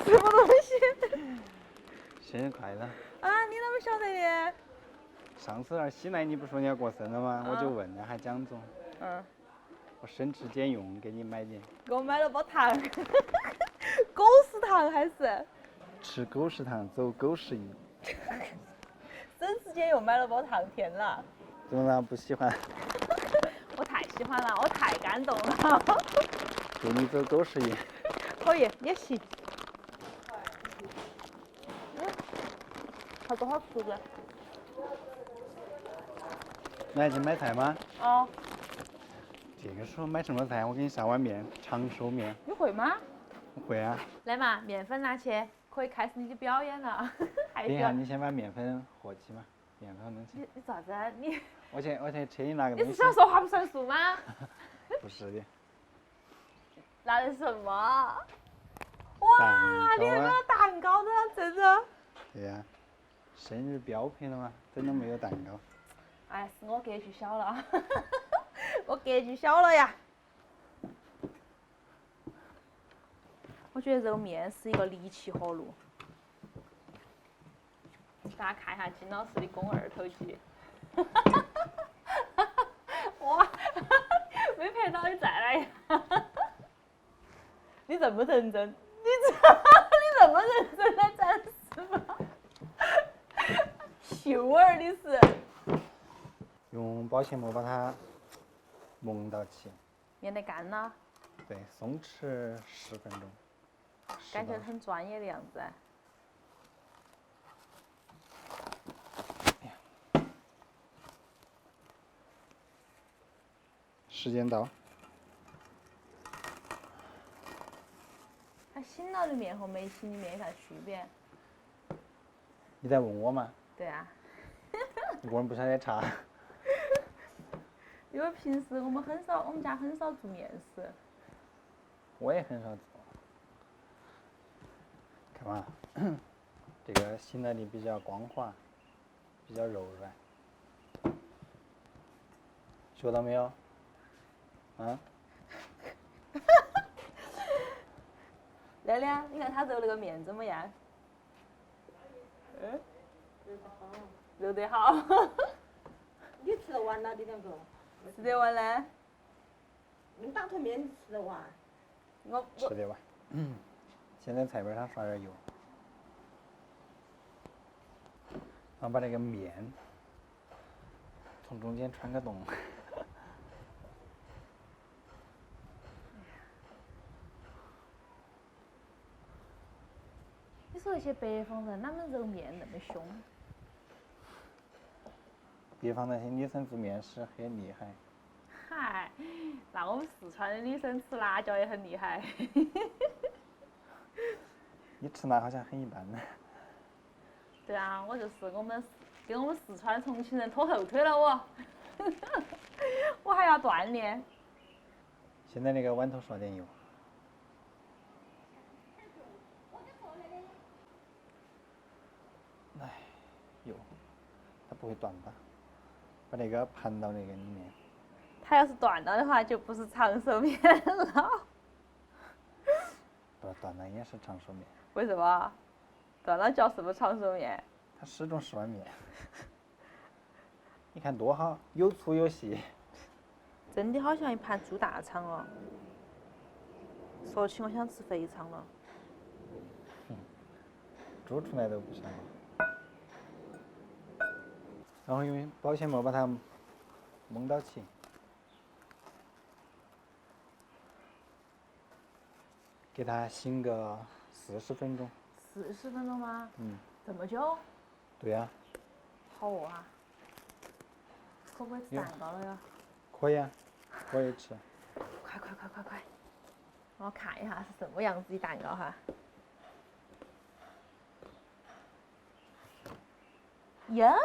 什么东西？生日快乐！啊，你怎么晓得的？上次西来你不说你要过生日吗？我就问了，还讲中。我省吃俭用给你买点。给我买了包糖，狗食糖还是？吃狗食糖，走狗食运。省吃俭用买了包糖，天哪！怎么了？不喜欢？我太喜欢了，我太感动了。祝你走狗食运。可以，也行。好多好吃的。来去买菜吗？哦。这个时候买什么菜？我给你下碗面，长寿面。你会吗？我会啊。来嘛，面粉拿去，可以开始你的表演了。等一下，你先把面粉和起嘛，面粉弄起。你咋子啊？你。我去车里拿个东西。你是想说话不算数吗？不是的。拿的什么？哇，你那个蛋糕都要整着。对呀，生日标配了嘛，怎么没有蛋糕？哎，是我格局小了，我格局小了呀。我觉得这个面是一个离奇活路。大家看一下金老师的肱二头肌。哇，没拍到，你再来一下。你这么认真，你这么认真来展示吗？秀儿你是。用保鲜膜把它蒙到起。面得干了。对，松弛10分钟。感觉很专业的样子。时间到。它醒了的面和没醒的面有啥区别？你在问我吗？对啊。我们不晓得查。因为平时我们家很少做面食。我也很少做。看嘛，这个醒来的比较光滑，比较柔软。学到没有？啊？亮亮，你看他揉那个面怎么样？揉得好。你吃得完了，你两个？吃得完嘞？你打坨面吃得完？吃得完。先在菜板上刷点油，然后把这个面从中间穿个洞。你说那些北方人哪们揉面那么凶？北方那些女生做面食很厉害。嗨，那我们四川的女生吃辣椒也很厉害。你吃辣好像很一般呢。对啊，我就是给我们四川重庆人拖后腿了我。我还要锻炼。现在那个碗头刷点油。哎，油，它不会断吧？把那个盘到那个里面。它要是断了的话，就不是长寿面了。不，断了也是长寿面。为什么？断了叫什么长寿面？它始终是碗面。你看多好，有粗有细。真的好像一盘猪大肠哦。说起我想吃肥肠了。猪出来都不香了。然后用保鲜膜把它蒙到起。给它醒个40分钟。40分钟吗？这么久？对呀。好饿啊！可不可以吃蛋糕了呀？可以啊，可以吃。快！让我看一下是什么样子的蛋糕哈。呀！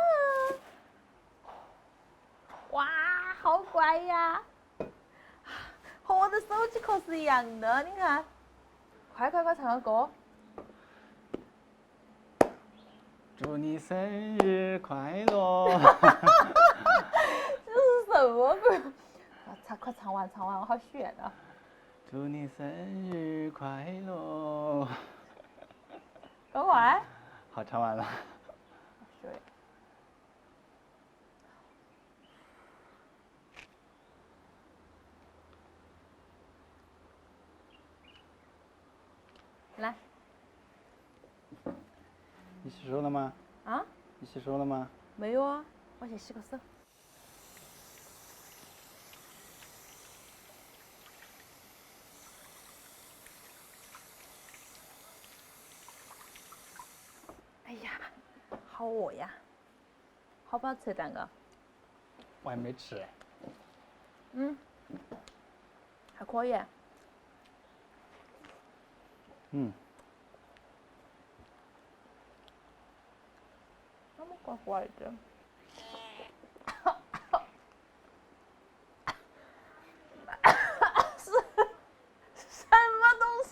哇，好乖呀！和我的手机壳是一样的，你看。快，唱个歌。祝你生日快乐！这是什么鬼？快唱完，我好炫啊！祝你生日快乐！很快。好，唱完了。对。来。你洗手了吗？啊？你洗手了吗？没有啊，我去洗个手。哎呀，好饿呀！好不好吃蛋糕？我还没吃。嗯，还可以。嗯。那么怪怪的。是什么东西？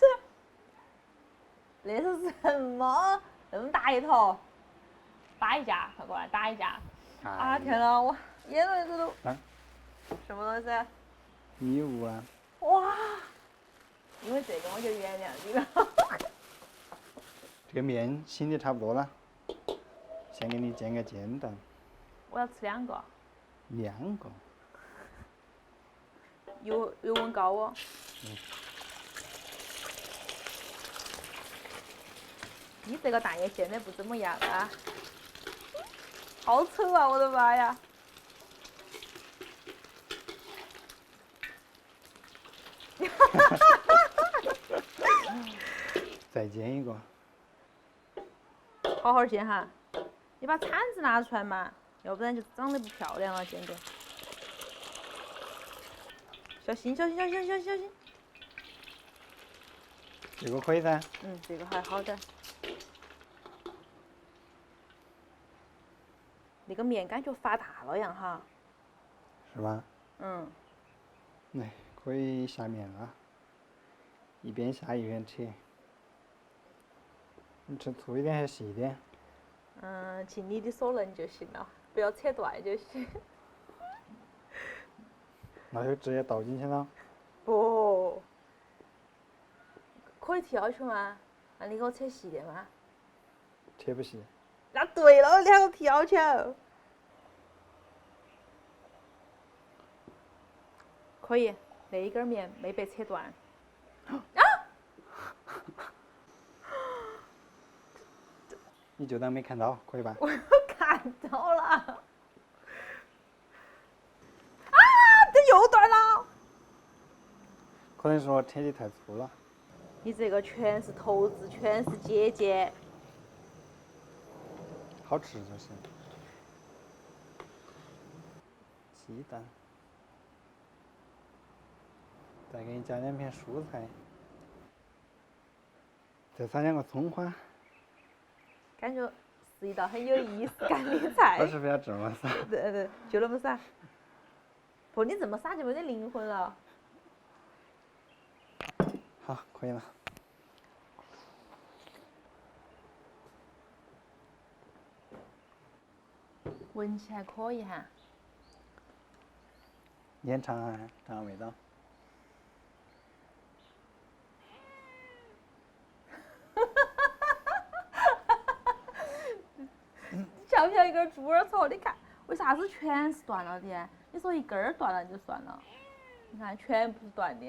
那是什么？那么大一坨？打一架，快过来打一架！啊天哪，我眼泪都……啊？什么东西？礼物啊！哇！因为这个我就原谅你了。这个面醒的差不多了，先给你煎个煎蛋。我要吃2个。2个。油温高哦。你这个蛋也煎得不怎么样啊！好丑啊！我的妈呀！再煎一个。好好煎哈！你把铲子拿出来嘛，要不然就长得不漂亮了，煎的。小心，小心，小心，小心，小心！这个可以噻。嗯，这个还好点。那个面感觉发大了样哈。是吧？嗯。来，可以下面了。一边下一边扯。你吃粗一点还是细一点？嗯，尽你的所能就行了，不要扯断就行。那就直接倒进去了。不。可以提要求吗？那你给我扯细点吗？扯不细。那对了，你还给我提要求。可以，那一根面没被扯断。啊！你就当没看到，可以吧？我看到了。啊！这又断了。可能是我扯的太粗了。你这个全是投资，全是借鉴。好吃就是。鸡蛋。再给你加2片蔬菜。再撒2个葱花。感觉是一道很有仪式感的菜。不是不要这么撒。对对，就那么撒。不，你这么撒就没得灵魂了。好，可以了。闻起还可以哈。你先尝尝，尝尝味道。你像不像一根猪耳朵？你看，为啥子全是断了的？你说一根儿断了就算了，你看全部是断的，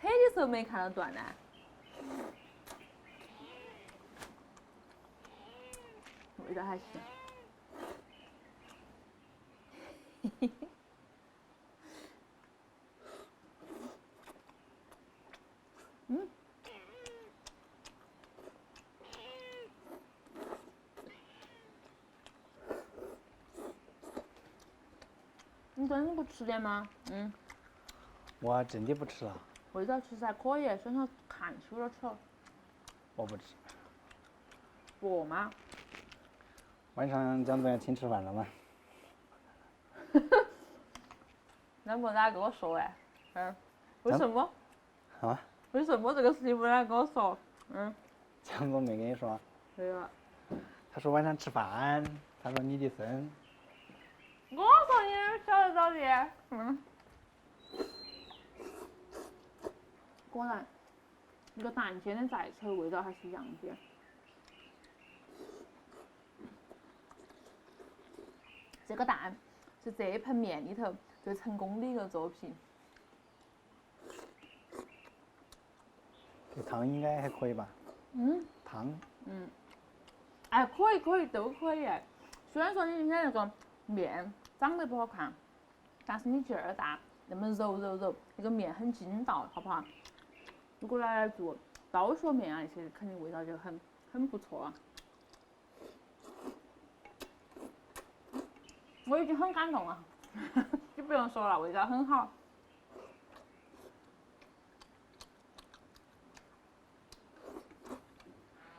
扯的时候没看到断呢。味道还行。嗯。你真的不吃点吗？嗯。我真的不吃了。味道其实还可以，虽然说看起有点丑。我不吃。不吗？晚上蒋主任请吃饭了吗？那没哪跟我说哎，嗯，为什么？啊？为什么这个事情没哪跟我说？嗯。蒋总没跟你说？对了。他说晚上吃饭，他说你的生。我说你晓得着的，嗯。果然，那个蛋煎的再丑，味道还是一样的。这个蛋是这一盆面里头最成功的一个作品。这汤应该还可以吧？嗯。汤。嗯。哎，可以，都可以。虽然说你今天那个面长得不好看，但是你劲儿大，那么柔，那个面很筋道，好不好？如果拿来做刀削面啊，那些肯定味道就很不错啊。我已经很感动了，就不用说了，味道很好。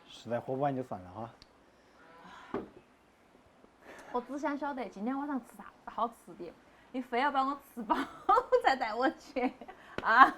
实在喝不完就算了哈。我只想晓得今天晚上吃啥子好吃的，你非要把我吃饱才带我去啊！